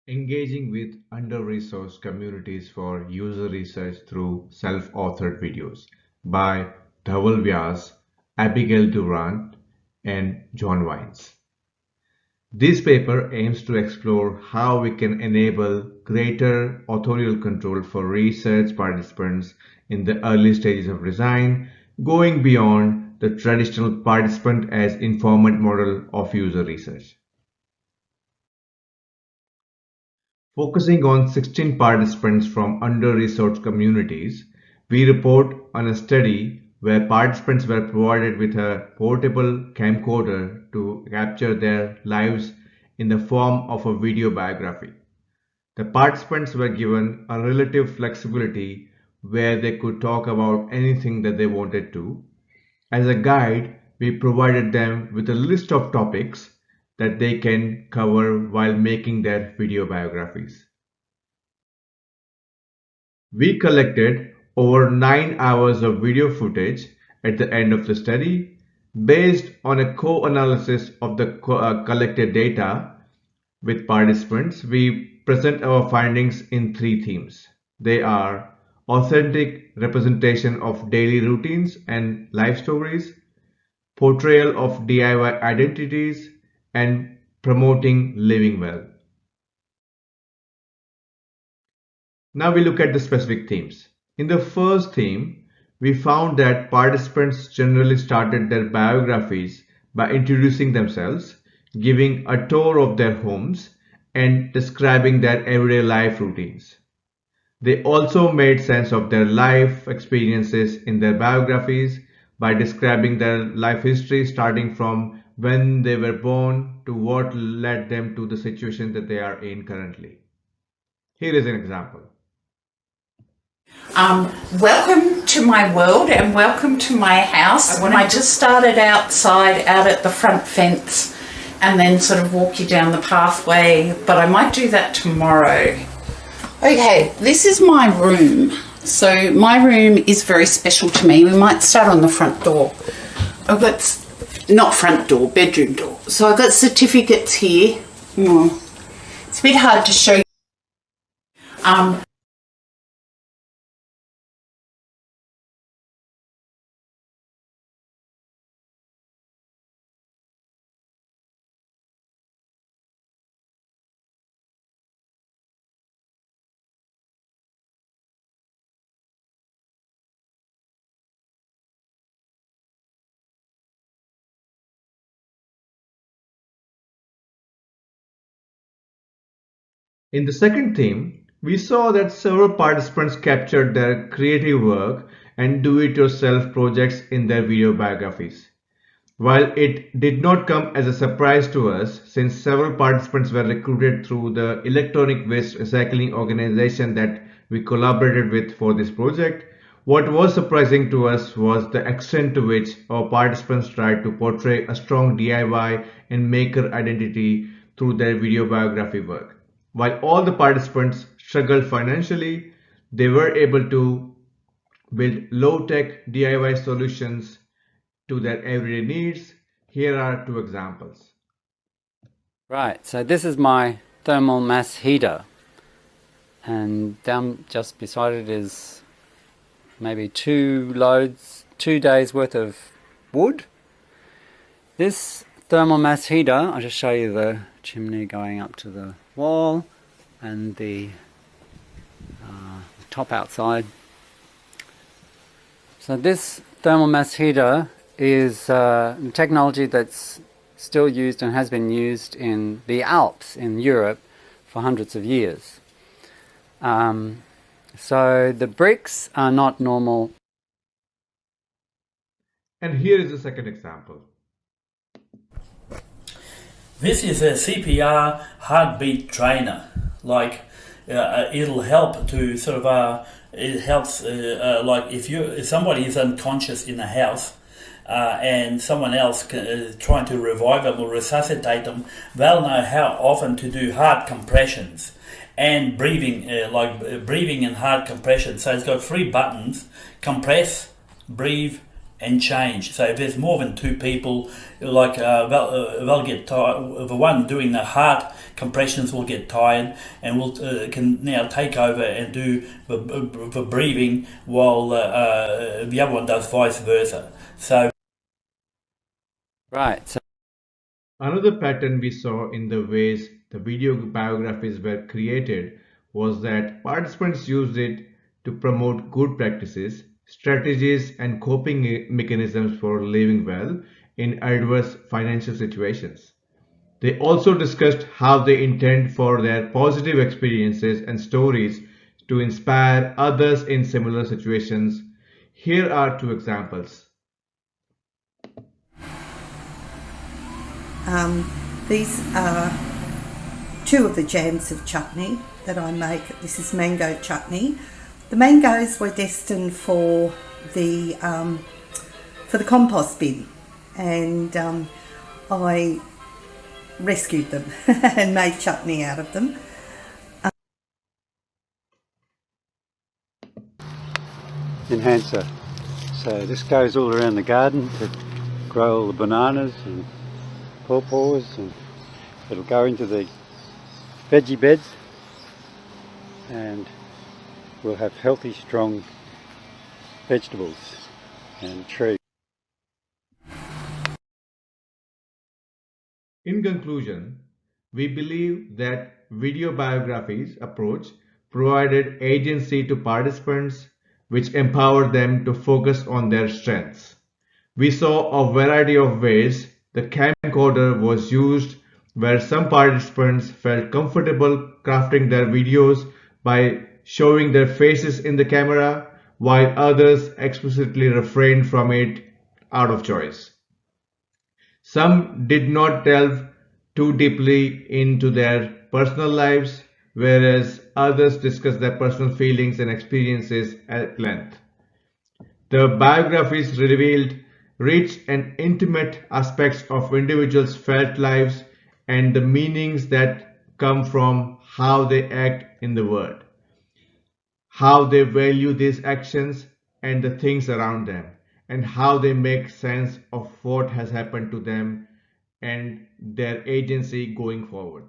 Engaging with under-resourced communities for user research through self-authored videos by Dhaval Vyas, Abigail Durrant, and John Vines. This paper aims to explore how we can enable greater authorial control for research participants in the early stages of design, going beyond the traditional participant as informant model of user research. Focusing on 16 participants from under-resourced communities, we report on a study where participants were provided with a portable camcorder to capture their lives in the form of a video biography. The participants were given a relative flexibility where they could talk about anything that they wanted to. As a guide, we provided them with a list of topics that they can cover while making their video biographies. We collected over 9 hours of video footage at the end of the study. Based on a co-analysis of the collected data with participants, we present our findings in three themes. They are authentic representation of daily routines and life stories, portrayal of DIY identities, and promoting living well. Now we look at the specific themes. In the first theme, we found that participants generally started their biographies by introducing themselves, giving a tour of their homes, and describing their everyday life routines. They also made sense of their life experiences in their biographies by describing their life history starting from when they were born to what led them to the situation that they are in currently. Here is an example. Welcome to my world and welcome to my house. I just started outside out at the front fence and then sort of walk you down the pathway, but I might do that tomorrow. Okay, this is my room. So my room is very special to me. We might start on the front door. I've got, not front door, bedroom door. So I've got certificates here. It's a bit hard to show you. In the second theme, we saw that several participants captured their creative work and do-it-yourself projects in their video biographies. While it did not come as a surprise to us, since several participants were recruited through the electronic waste recycling organization that we collaborated with for this project, what was surprising to us was the extent to which our participants tried to portray a strong DIY and maker identity through their video biography work. While all the participants struggled financially, they were able to build low-tech DIY solutions to their everyday needs. Here are two examples. Right, so this is my thermal mass heater, and down just beside it is maybe 2 days worth of wood. This thermal mass heater, I'll just show you the chimney going up to the wall and the top outside. So this thermal mass heater is technology that's still used and has been used in the Alps in Europe for hundreds of years. So the bricks are not normal. And here is the second example. This is a CPR heartbeat trainer. It'll help to sort of it helps like if somebody is unconscious in a house and someone else trying to revive them or resuscitate them, they'll know how often to do heart compressions and breathing, breathing and heart compression. So it's got 3 buttons: compress, breathe, and change. So if there's more than two people, like they'll get tired. The one doing the heart compressions will get tired, and will can now take over and do the breathing, while the other one does vice versa. So Right. So Another pattern we saw in the ways the video biographies were created was that participants used it to promote good practices, strategies, and coping mechanisms for living well in adverse financial situations. They also discussed how they intend for their positive experiences and stories to inspire others in similar situations. Here are two examples. These are two of the jams of chutney that I make. This is mango chutney. The mangoes were destined for the compost bin, and I rescued them and made chutney out of them. enhancer. So this goes all around the garden to grow all the bananas and pawpaws, and it'll go into the veggie beds, and we'll have healthy, strong vegetables and trees. In conclusion, we believe that video biographies approach provided agency to participants, which empowered them to focus on their strengths. We saw a variety of ways the camcorder was used, where some participants felt comfortable crafting their videos by showing their faces in the camera, while others explicitly refrained from it out of choice. Some did not delve too deeply into their personal lives, whereas others discussed their personal feelings and experiences at length. The biographies revealed rich and intimate aspects of individuals' felt lives and the meanings that come from how they act in the world, how they value these actions and the things around them, and how they make sense of what has happened to them and their agency going forward.